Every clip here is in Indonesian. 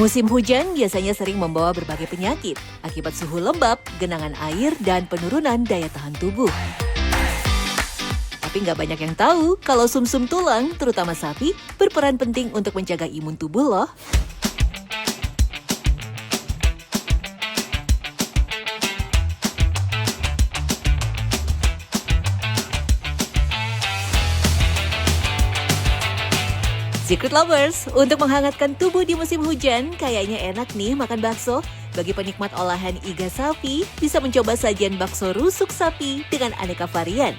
Musim hujan biasanya sering membawa berbagai penyakit akibat suhu lembab, genangan air, dan penurunan daya tahan tubuh. Tapi nggak banyak yang tahu kalau sumsum tulang, terutama sapi, berperan penting untuk menjaga imun tubuh loh. Secret Lovers, untuk menghangatkan tubuh di musim hujan, kayaknya enak nih makan bakso. Bagi penikmat olahan iga sapi, bisa mencoba sajian bakso rusuk sapi dengan aneka varian.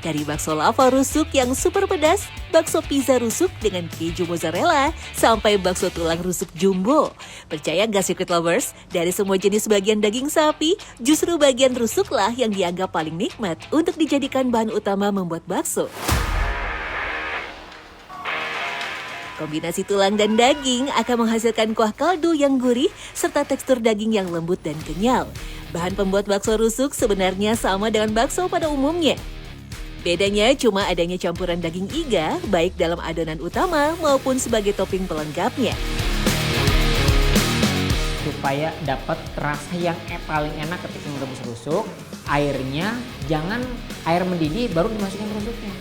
Dari bakso lava rusuk yang super pedas, bakso pizza rusuk dengan keju mozzarella, sampai bakso tulang rusuk jumbo. Percaya nggak Secret Lovers? Dari semua jenis bagian daging sapi, justru bagian rusuklah yang dianggap paling nikmat untuk dijadikan bahan utama membuat bakso. Kombinasi tulang dan daging akan menghasilkan kuah kaldu yang gurih serta tekstur daging yang lembut dan kenyal. Bahan pembuat bakso rusuk sebenarnya sama dengan bakso pada umumnya. Bedanya cuma adanya campuran daging iga, baik dalam adonan utama maupun sebagai topping pelengkapnya. Supaya dapat rasa yang paling enak ketika merebus rusuk, airnya jangan air mendidih baru dimasukin rusuknya.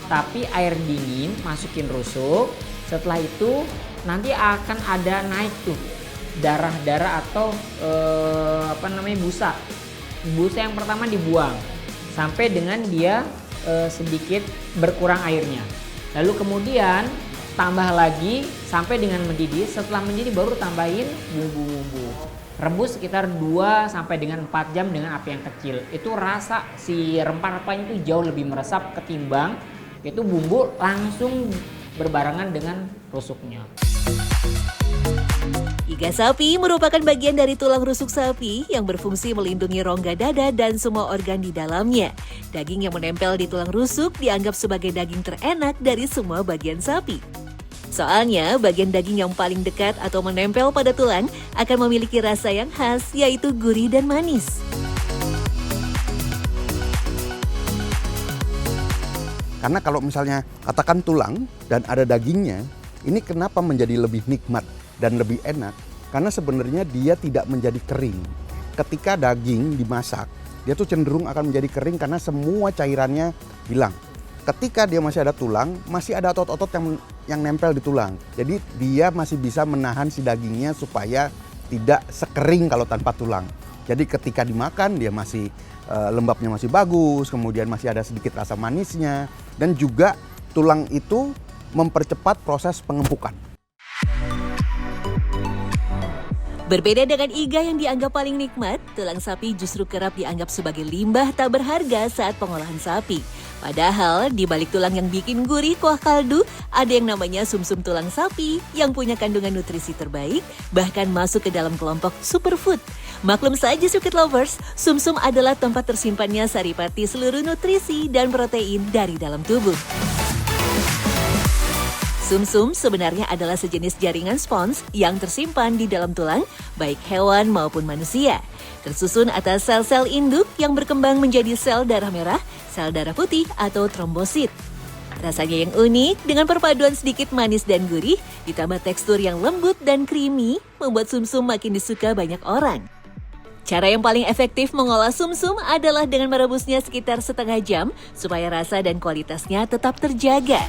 Tapi air dingin masukin rusuk. Setelah itu nanti akan ada naik tuh darah-darah atau busa. Busa yang pertama dibuang sampai dengan dia sedikit berkurang airnya. Lalu kemudian tambah lagi sampai dengan mendidih. Setelah mendidih baru tambahin bumbu-bumbu. Rebus sekitar 2 sampai dengan 4 jam dengan api yang kecil. Itu rasa si rempah-rempahnya itu jauh lebih meresap ketimbang itu bumbu langsung berbarengan dengan rusuknya. Iga sapi merupakan bagian dari tulang rusuk sapi yang berfungsi melindungi rongga dada dan semua organ di dalamnya. Daging yang menempel di tulang rusuk dianggap sebagai daging terenak dari semua bagian sapi. Soalnya, bagian daging yang paling dekat atau menempel pada tulang akan memiliki rasa yang khas, yaitu gurih dan manis. Karena kalau misalnya katakan tulang dan ada dagingnya, ini kenapa menjadi lebih nikmat dan lebih enak? Karena sebenarnya dia tidak menjadi kering. Ketika daging dimasak, dia tuh cenderung akan menjadi kering karena semua cairannya hilang. Ketika dia masih ada tulang, masih ada otot-otot yang nempel di tulang. Jadi dia masih bisa menahan si dagingnya supaya tidak sekering kalau tanpa tulang. Jadi ketika dimakan dia masih lembabnya masih bagus, kemudian masih ada sedikit rasa manisnya, dan juga tulang itu mempercepat proses pengempukan. Berbeda dengan iga yang dianggap paling nikmat, tulang sapi justru kerap dianggap sebagai limbah tak berharga saat pengolahan sapi. Padahal di balik tulang yang bikin gurih kuah kaldu, ada yang namanya sumsum tulang sapi yang punya kandungan nutrisi terbaik, bahkan masuk ke dalam kelompok superfood. Maklum saja Secret Lovers, sumsum adalah tempat tersimpannya saripati seluruh nutrisi dan protein dari dalam tubuh. Sumsum sebenarnya adalah sejenis jaringan spons yang tersimpan di dalam tulang, baik hewan maupun manusia. Tersusun atas sel-sel induk yang berkembang menjadi sel darah merah, sel darah putih atau trombosit. Rasanya yang unik dengan perpaduan sedikit manis dan gurih, ditambah tekstur yang lembut dan creamy, membuat sumsum makin disuka banyak orang. Cara yang paling efektif mengolah sumsum adalah dengan merebusnya sekitar setengah jam supaya rasa dan kualitasnya tetap terjaga.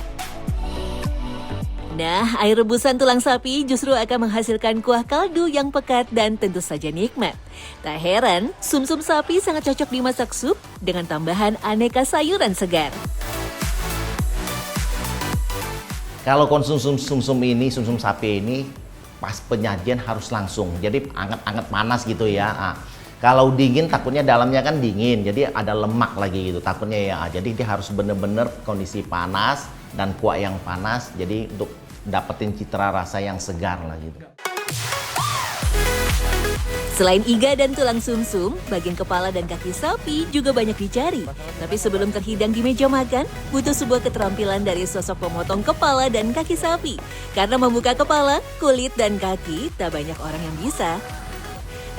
Nah, air rebusan tulang sapi justru akan menghasilkan kuah kaldu yang pekat dan tentu saja nikmat. Tak heran, sumsum sapi sangat cocok dimasak sup dengan tambahan aneka sayuran segar. Kalau konsumsi sumsum sapi ini, pas penyajian harus langsung, jadi anget-anget panas gitu ya. Kalau dingin takutnya dalamnya kan dingin, jadi ada lemak lagi gitu takutnya ya. Jadi dia harus bener-bener kondisi panas dan kuah yang panas, jadi untuk dapetin citra rasa yang segar lah gitu. Selain iga dan tulang sumsum, bagian kepala dan kaki sapi juga banyak dicari. Tapi sebelum terhidang di meja makan, butuh sebuah keterampilan dari sosok pemotong kepala dan kaki sapi. Karena membuka kepala, kulit, dan kaki tak banyak orang yang bisa.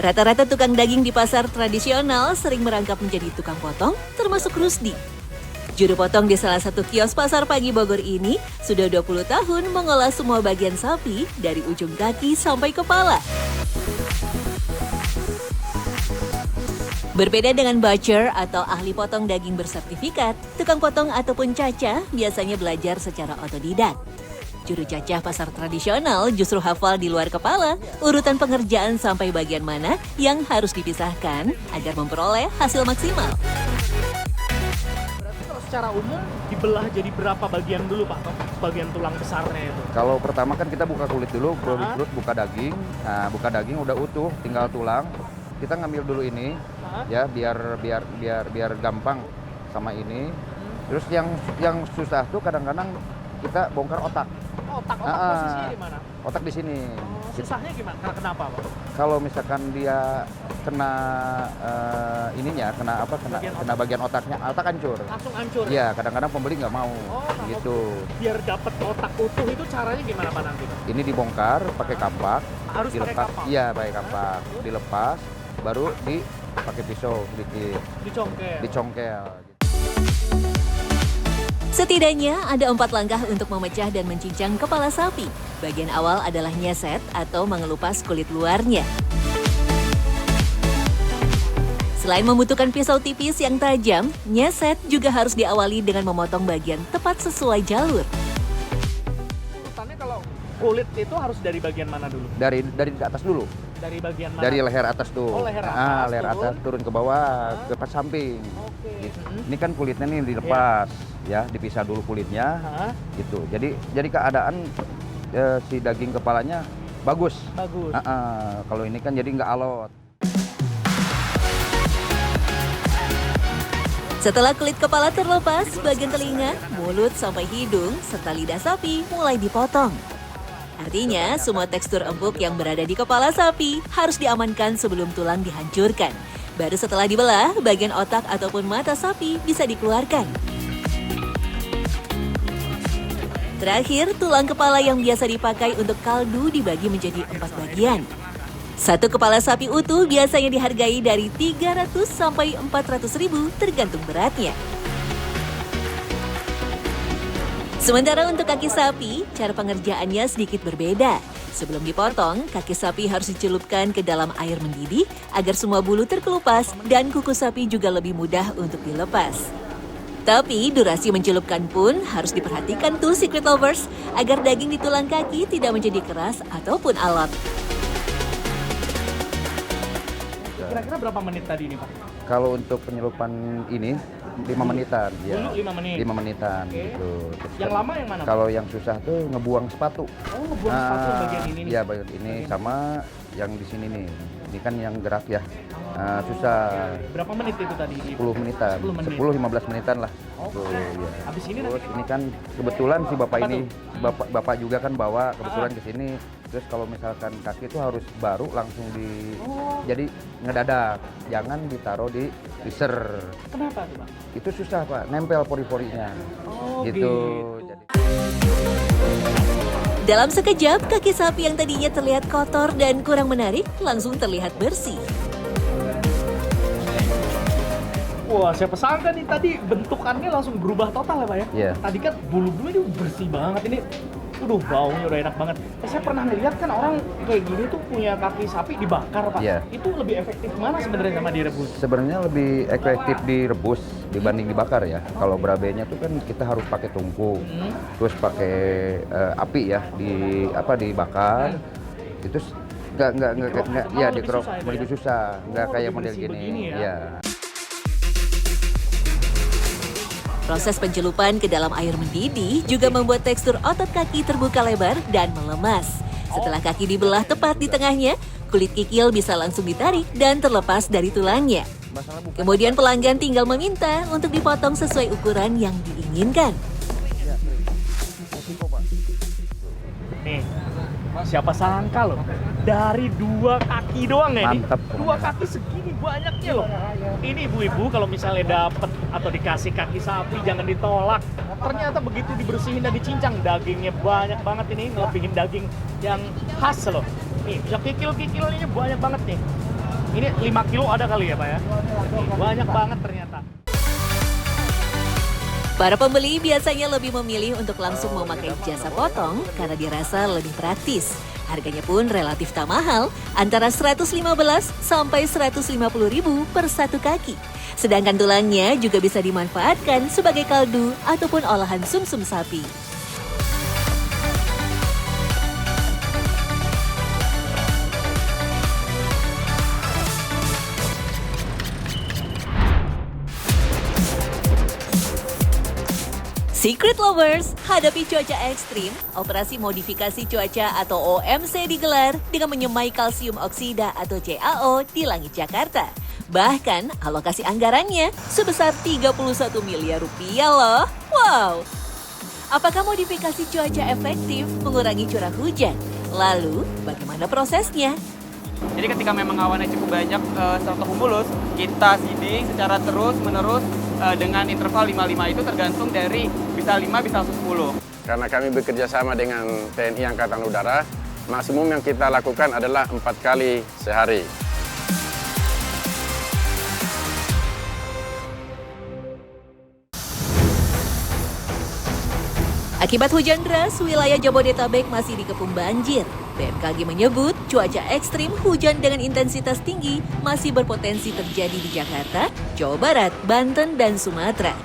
Rata-rata tukang daging di pasar tradisional sering merangkap menjadi tukang potong, termasuk Rusdi. Juru potong di salah satu kios pasar pagi Bogor ini sudah 20 tahun mengolah semua bagian sapi dari ujung kaki sampai kepala. Berbeda dengan butcher atau ahli potong daging bersertifikat, tukang potong ataupun cacah biasanya belajar secara otodidak. Juru cacah pasar tradisional justru hafal di luar kepala urutan pengerjaan sampai bagian mana yang harus dipisahkan agar memperoleh hasil maksimal. Berarti kalau secara umum dibelah jadi berapa bagian dulu Pak? Bagian tulang besarnya itu? Kalau pertama kan kita buka kulit dulu, Aha. terus buka daging. Nah, buka daging udah utuh, tinggal tulang. Kita ngambil dulu ini, Aha. ya biar gampang sama ini. Terus yang susah tuh kadang-kadang kita bongkar otak. Otak Ah, posisinya di mana? Otak di sini. Susahnya gimana? Kenapa Pak? Kalau misalkan dia kena ininya, kena bagian otaknya, otak hancur. Langsung hancur? Iya, kadang-kadang pembeli nggak mau, Oh, gitu. biar dapat otak utuh itu caranya gimana Pak nanti? Ini dibongkar pakai kampak, Harus pakai kampak? Iya, pakai kampak, dilepas, baru dipakai pisau sedikit, Dicongkel? dicongkel. Setidaknya ada 4 langkah untuk memecah dan mencincang kepala sapi. Bagian awal adalah nyeset atau mengelupas kulit luarnya. Selain membutuhkan pisau tipis yang tajam, nyeset juga harus diawali dengan memotong bagian tepat sesuai jalur. Urutannya kalau kulit itu harus dari bagian mana dulu? Dari atas dulu, Dari bagian mana? dari leher atas tuh. Oh, leher atas, leher turun. atas turun ke bawah, ke pas samping. Oke. Gitu. Mm-mm. Ini kan kulitnya nih dilepas, ya, dipisah dulu kulitnya, Hah? gitu. Jadi keadaan si daging kepalanya bagus. Bagus. Kalau ini kan jadi nggak alot. Setelah kulit kepala terlepas, bagian telinga, mulut sampai hidung, serta lidah sapi mulai dipotong. Artinya, semua tekstur empuk yang berada di kepala sapi harus diamankan sebelum tulang dihancurkan. Baru setelah dibelah, bagian otak ataupun mata sapi bisa dikeluarkan. Terakhir, tulang kepala yang biasa dipakai untuk kaldu dibagi menjadi 4 bagian. Satu kepala sapi utuh biasanya dihargai dari 300 sampai 400 ribu tergantung beratnya. Sementara untuk kaki sapi, cara pengerjaannya sedikit berbeda. Sebelum dipotong, kaki sapi harus dicelupkan ke dalam air mendidih agar semua bulu terkelupas dan kuku sapi juga lebih mudah untuk dilepas. Tapi durasi mencelupkan pun harus diperhatikan tuh secret lovers agar daging di tulang kaki tidak menjadi keras ataupun alot. Kira-kira berapa menit tadi nih Pak? Kalau untuk penyelupan ini 5 menitan, ya. Dulu 5 menit. 5 menitan Oke. gitu. Terus Yang lama yang mana Pak? kalau yang susah tuh ngebuang sepatu. Oh, ngebuang sepatu yang bagian ini nih? Iya, bagian ini sama yang di sini nih. Ini kan yang gerak ya. Susah. Berapa menit itu tadi? 10 menitan. 10 menit. 10-15 menitan lah. Oke. Tuh, ya. Habis ini Terus nanti ini kan kebetulan si bapak Apa ini, tuh? bapak juga kan bawa kebetulan ke sini. Terus kalau misalkan kaki itu harus baru langsung jadi ngedadak, jangan ditaruh di freezer. kenapa tuh Pak? Itu susah Pak, nempel pori-porinya. Oh, Gitu. Jadi, Dalam sekejap, kaki sapi yang tadinya terlihat kotor dan kurang menarik langsung terlihat bersih. Wah, siapa sangka nih tadi bentukannya langsung berubah total ya Pak ya? Iya. Tadi kan bulu-bulu ini bersih banget ini. Baunya udah enak banget. Saya pernah lihat kan orang kayak gini tuh punya kaki sapi dibakar Pak. Iya. Itu lebih efektif mana sebenarnya sama direbus? sebenarnya lebih efektif direbus dibanding dibakar ya. Kalau berabenya tuh kan kita harus pakai tungku, terus pakai api ya, dibakar. Itu nggak ya lebih dikerok susah itu ya? lebih susah, nggak Oh, kayak lebih model bersih gini. begini ya? Ya. Proses pencelupan ke dalam air mendidih juga membuat tekstur otot kaki terbuka lebar dan melemas. Setelah kaki dibelah tepat di tengahnya, kulit kikil bisa langsung ditarik dan terlepas dari tulangnya. Kemudian pelanggan tinggal meminta untuk dipotong sesuai ukuran yang diinginkan. Nih, siapa sangka loh, dari 2 kaki doang ya Mantap. nih, 2 kaki segini banyaknya loh. Ini ibu-ibu kalau misalnya dapet atau dikasih kaki sapi jangan ditolak. Ternyata begitu dibersihin dan dicincang, dagingnya banyak banget ini, ngelebihin daging yang khas loh. Nih, bisa kikil-kikilnya banyak banget nih. Ini 5 kilo ada kali ya Pak ya? Nih, banyak banget ternyata. Para pembeli biasanya lebih memilih untuk langsung memakai jasa potong karena dirasa lebih praktis. Harganya pun relatif tak mahal, antara 115 sampai 150 ribu per satu kaki. Sedangkan tulangnya juga bisa dimanfaatkan sebagai kaldu ataupun olahan sumsum sapi. Secret Lovers, hadapi cuaca ekstrim, operasi modifikasi cuaca atau OMC digelar dengan menyemai kalsium oksida atau CaO di langit Jakarta. Bahkan alokasi anggarannya sebesar 31 miliar rupiah loh. Wow! Apakah modifikasi cuaca efektif mengurangi curah hujan? Lalu bagaimana prosesnya? Jadi ketika memang awannya cukup banyak stratocumulus, kita seeding secara terus-menerus dengan interval 5-5 itu tergantung dari bisa 5 bisa 10. Karena kami bekerja sama dengan TNI Angkatan Udara, maksimum yang kita lakukan adalah 4 kali sehari. Akibat hujan deras, wilayah Jabodetabek masih dikepung banjir. BMKG menyebut cuaca ekstrim hujan dengan intensitas tinggi masih berpotensi terjadi di Jakarta, Jawa Barat, Banten, dan Sumatera.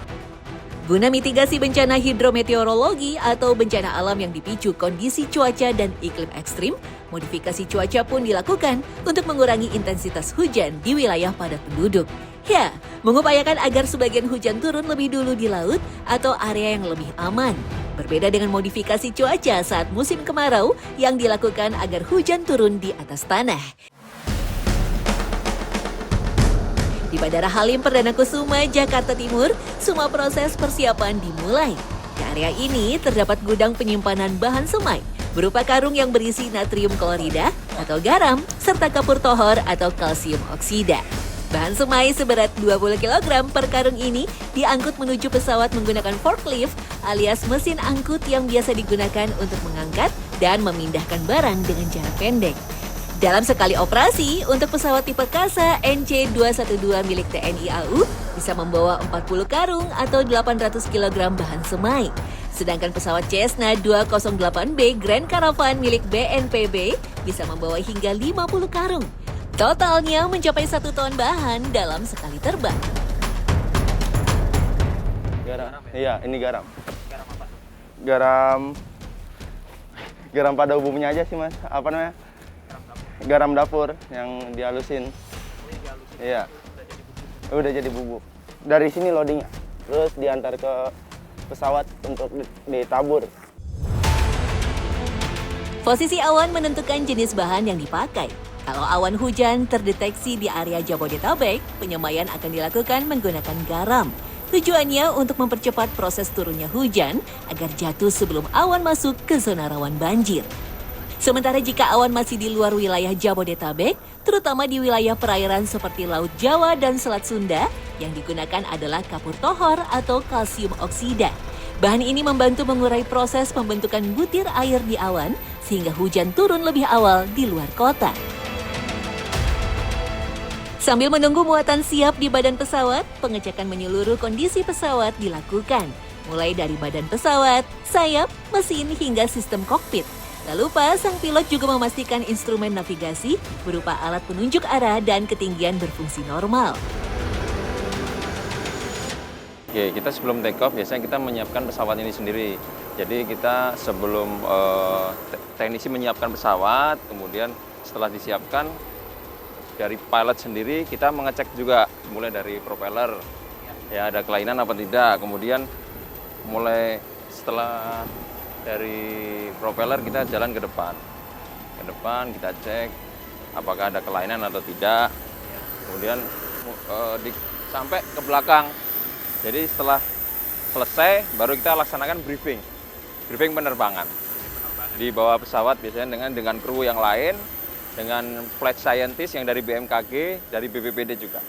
Guna mitigasi bencana hidrometeorologi atau bencana alam yang dipicu kondisi cuaca dan iklim ekstrim, modifikasi cuaca pun dilakukan untuk mengurangi intensitas hujan di wilayah padat penduduk. Ya, mengupayakan agar sebagian hujan turun lebih dulu di laut atau area yang lebih aman. Berbeda dengan modifikasi cuaca saat musim kemarau yang dilakukan agar hujan turun di atas tanah. Di Bandara Halim Perdana Kusuma, Jakarta Timur, semua proses persiapan dimulai. Di area ini terdapat gudang penyimpanan bahan semai, berupa karung yang berisi natrium klorida atau garam, serta kapur tohor atau kalsium oksida. Bahan semai seberat 20 kg per karung ini diangkut menuju pesawat menggunakan forklift alias mesin angkut yang biasa digunakan untuk mengangkat dan memindahkan barang dengan jarak pendek. Dalam sekali operasi, untuk pesawat tipe Kasa NC212 milik TNI AU bisa membawa 40 karung atau 800 kg bahan semai. Sedangkan pesawat Cessna 208B Grand Caravan milik BNPB bisa membawa hingga 50 karung. Totalnya mencapai 1 ton bahan dalam sekali terbang. Garam? Iya, ini garam. Garam apa? Garam pada umumnya aja sih, Mas. Apa namanya? Garam dapur yang dihalusin. Iya. Udah jadi bubuk. Dari sini loadingnya. Terus diantar ke pesawat untuk ditabur. Posisi awan menentukan jenis bahan yang dipakai. Kalau awan hujan terdeteksi di area Jabodetabek, penyemaian akan dilakukan menggunakan garam. Tujuannya untuk mempercepat proses turunnya hujan agar jatuh sebelum awan masuk ke zona rawan banjir. Sementara jika awan masih di luar wilayah Jabodetabek, terutama di wilayah perairan seperti Laut Jawa dan Selat Sunda, yang digunakan adalah kapur tohor atau kalsium oksida. Bahan ini membantu mengurai proses pembentukan butir air di awan, sehingga hujan turun lebih awal di luar kota. Sambil menunggu muatan siap di badan pesawat, pengecekan menyeluruh kondisi pesawat dilakukan. Mulai dari badan pesawat, sayap, mesin, hingga sistem kokpit. Tak lupa, sang pilot juga memastikan instrumen navigasi berupa alat penunjuk arah dan ketinggian berfungsi normal. Oke, kita sebelum take off biasanya kita menyiapkan pesawat ini sendiri. Jadi kita sebelum teknisi menyiapkan pesawat, kemudian setelah disiapkan, dari pilot sendiri kita mengecek juga mulai dari propeller ya ada kelainan apa tidak, kemudian mulai setelah dari propeller kita jalan ke depan kita cek apakah ada kelainan atau tidak, kemudian sampai ke belakang. Jadi setelah selesai baru kita laksanakan briefing penerbangan di bawah pesawat, biasanya dengan kru yang lain, dengan flight scientist yang dari BMKG, dari BPPD juga.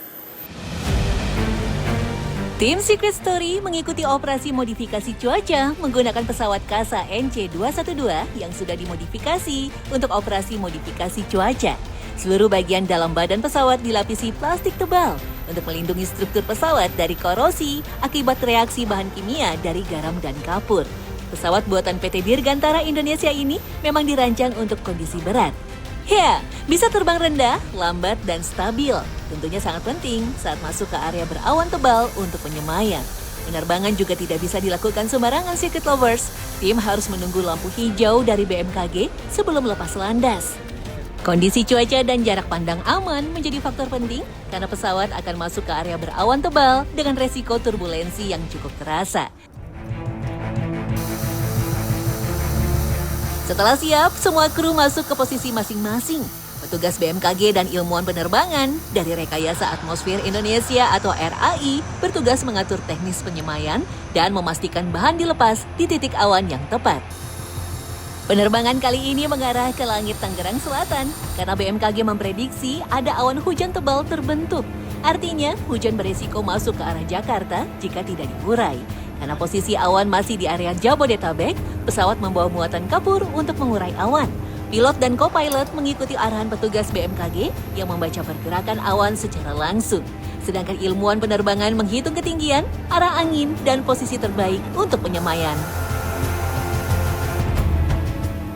Tim Secret Story mengikuti operasi modifikasi cuaca menggunakan pesawat Kasa NC212 yang sudah dimodifikasi untuk operasi modifikasi cuaca. Seluruh bagian dalam badan pesawat dilapisi plastik tebal. untuk melindungi struktur pesawat dari korosi akibat reaksi bahan kimia dari garam dan kapur. Pesawat buatan PT Dirgantara Indonesia ini memang dirancang untuk kondisi berat. Ya, bisa terbang rendah, lambat, dan stabil. Tentunya sangat penting saat masuk ke area berawan tebal untuk penyemayan. Penerbangan juga tidak bisa dilakukan sembarangan circuit lovers. Tim harus menunggu lampu hijau dari BMKG sebelum lepas landas. Kondisi cuaca dan jarak pandang aman menjadi faktor penting karena pesawat akan masuk ke area berawan tebal dengan resiko turbulensi yang cukup terasa. Setelah siap, semua kru masuk ke posisi masing-masing. Petugas BMKG dan ilmuwan penerbangan dari Rekayasa Atmosfer Indonesia atau RAI bertugas mengatur teknis penyemaian dan memastikan bahan dilepas di titik awan yang tepat. Penerbangan kali ini mengarah ke langit Tangerang Selatan karena BMKG memprediksi ada awan hujan tebal terbentuk. Artinya, hujan beresiko masuk ke arah Jakarta jika tidak diurai. Karena posisi awan masih di area Jabodetabek, pesawat membawa muatan kapur untuk mengurai awan. Pilot dan co-pilot mengikuti arahan petugas BMKG yang membaca pergerakan awan secara langsung. Sedangkan ilmuwan penerbangan menghitung ketinggian, arah angin, dan posisi terbaik untuk penyemaian.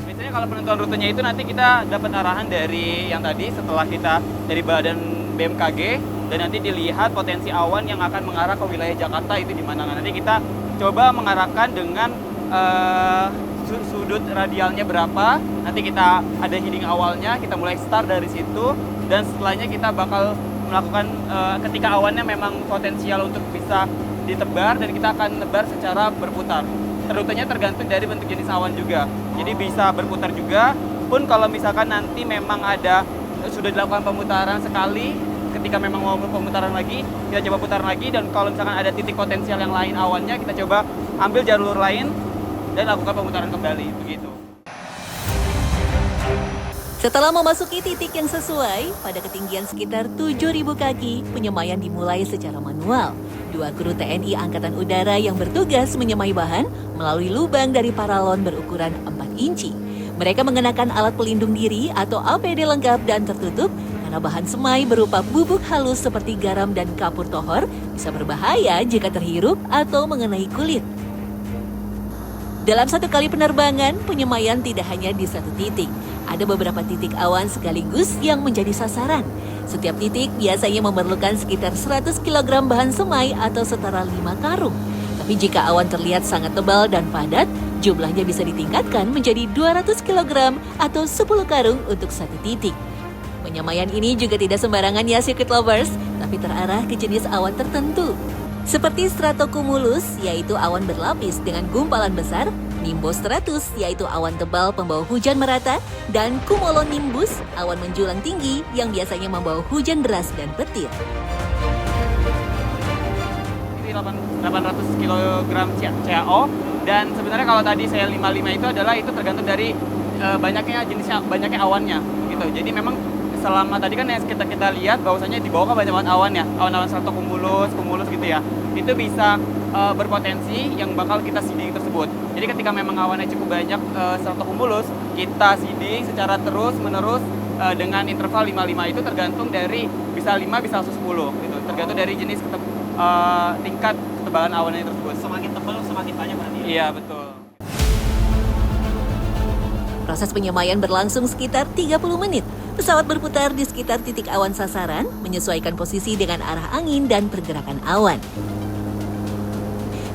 Biasanya kalau penentuan rutenya itu nanti kita dapat arahan dari yang tadi setelah kita dari badan BMKG, dan nanti dilihat potensi awan yang akan mengarah ke wilayah Jakarta itu di mana. Nanti kita coba mengarahkan dengan sudut radialnya berapa. Nanti kita ada heading awalnya, kita mulai start dari situ, dan setelahnya kita bakal melakukan ketika awannya memang potensial untuk bisa ditebar, dan kita akan nebar secara berputar. Rutenya tergantung dari bentuk jenis awan juga. Jadi bisa berputar juga. Pun kalau misalkan nanti memang ada sudah dilakukan pemutaran sekali, ketika memang mau pemutaran lagi, kita coba putar lagi, dan kalau misalkan ada titik potensial yang lain awannya, kita coba ambil jalur lain dan lakukan pemutaran kembali, begitu. Setelah memasuki titik yang sesuai, pada ketinggian sekitar 7.000 kaki, penyemaian dimulai secara manual. 2 kru TNI Angkatan Udara yang bertugas menyemai bahan melalui lubang dari paralon berukuran 4 inci. Mereka mengenakan alat pelindung diri atau APD lengkap dan tertutup karena bahan semai berupa bubuk halus seperti garam dan kapur tohor bisa berbahaya jika terhirup atau mengenai kulit. Dalam satu kali penerbangan, penyemaian tidak hanya di satu titik. Ada beberapa titik awan sekaligus yang menjadi sasaran. Setiap titik biasanya memerlukan sekitar 100 kg bahan semai atau setara 5 karung. Tapi jika awan terlihat sangat tebal dan padat, jumlahnya bisa ditingkatkan menjadi 200 kg atau 10 karung untuk satu titik. Penyemaian ini juga tidak sembarangan ya circuit lovers, tapi terarah ke jenis awan tertentu. Seperti stratocumulus, yaitu awan berlapis dengan gumpalan besar, nimbostratus, yaitu awan tebal pembawa hujan merata, dan cumulonimbus, awan menjulang tinggi yang biasanya membawa hujan deras dan petir. Ini 800 kg CaO, dan sebenarnya kalau tadi saya 55 itu adalah itu tergantung dari banyaknya awannya gitu. Jadi memang selama tadi kan yang kita lihat bahwasanya di bawah kan banyak banget awan ya, awan-awan stratocumulus gitu ya, itu bisa berpotensi yang bakal kita seeding tersebut. Jadi ketika memang awannya cukup banyak stratocumulus, kita seeding secara terus menerus dengan interval 55 itu tergantung dari bisa 5 bisa 10 gitu, tergantung dari jenis tingkat ketebalan awannya tersebut. Semakin tebal semakin banyak berarti. Iya betul. Proses penyemaian berlangsung sekitar 30 menit. Pesawat berputar di sekitar titik awan sasaran, menyesuaikan posisi dengan arah angin dan pergerakan awan.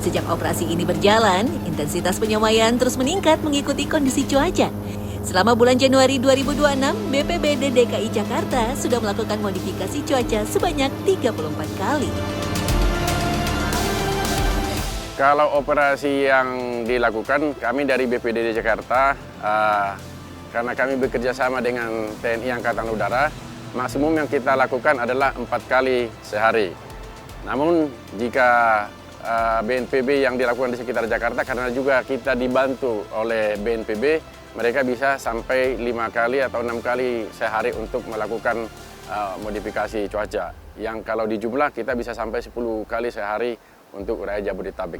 Sejak operasi ini berjalan, intensitas penyemaian terus meningkat mengikuti kondisi cuaca. Selama bulan Januari 2026, BPBD DKI Jakarta sudah melakukan modifikasi cuaca sebanyak 34 kali. Kalau operasi yang dilakukan, kami dari BPBD Jakarta, karena kami bekerja sama dengan TNI Angkatan Udara, maksimum yang kita lakukan adalah 4 kali sehari. Namun jika BNPB yang dilakukan di sekitar Jakarta, karena juga kita dibantu oleh BNPB, mereka bisa sampai 5 kali atau 6 kali sehari untuk melakukan modifikasi cuaca. Yang kalau dijumlah kita bisa sampai 10 kali sehari untuk wilayah Jabodetabek.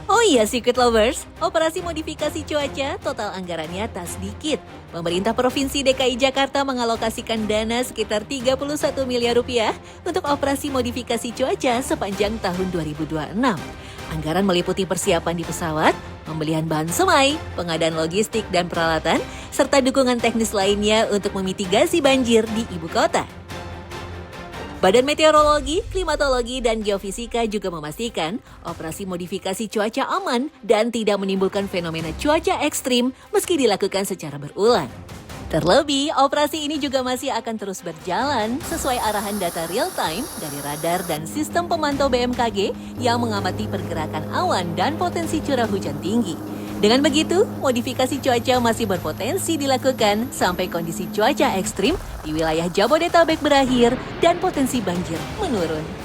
Oh iya Secret Lovers, operasi modifikasi cuaca total anggarannya tak sedikit. Pemerintah Provinsi DKI Jakarta mengalokasikan dana sekitar 31 miliar rupiah untuk operasi modifikasi cuaca sepanjang tahun 2026. Anggaran meliputi persiapan di pesawat, pembelian bahan semai, pengadaan logistik dan peralatan, serta dukungan teknis lainnya untuk memitigasi banjir di ibu kota. Badan Meteorologi, Klimatologi, dan Geofisika juga memastikan operasi modifikasi cuaca aman dan tidak menimbulkan fenomena cuaca ekstrim meski dilakukan secara berulang. Terlebih, operasi ini juga masih akan terus berjalan sesuai arahan data real-time dari radar dan sistem pemantau BMKG yang mengamati pergerakan awan dan potensi curah hujan tinggi. Dengan begitu, modifikasi cuaca masih berpotensi dilakukan sampai kondisi cuaca ekstrim di wilayah Jabodetabek berakhir dan potensi banjir menurun.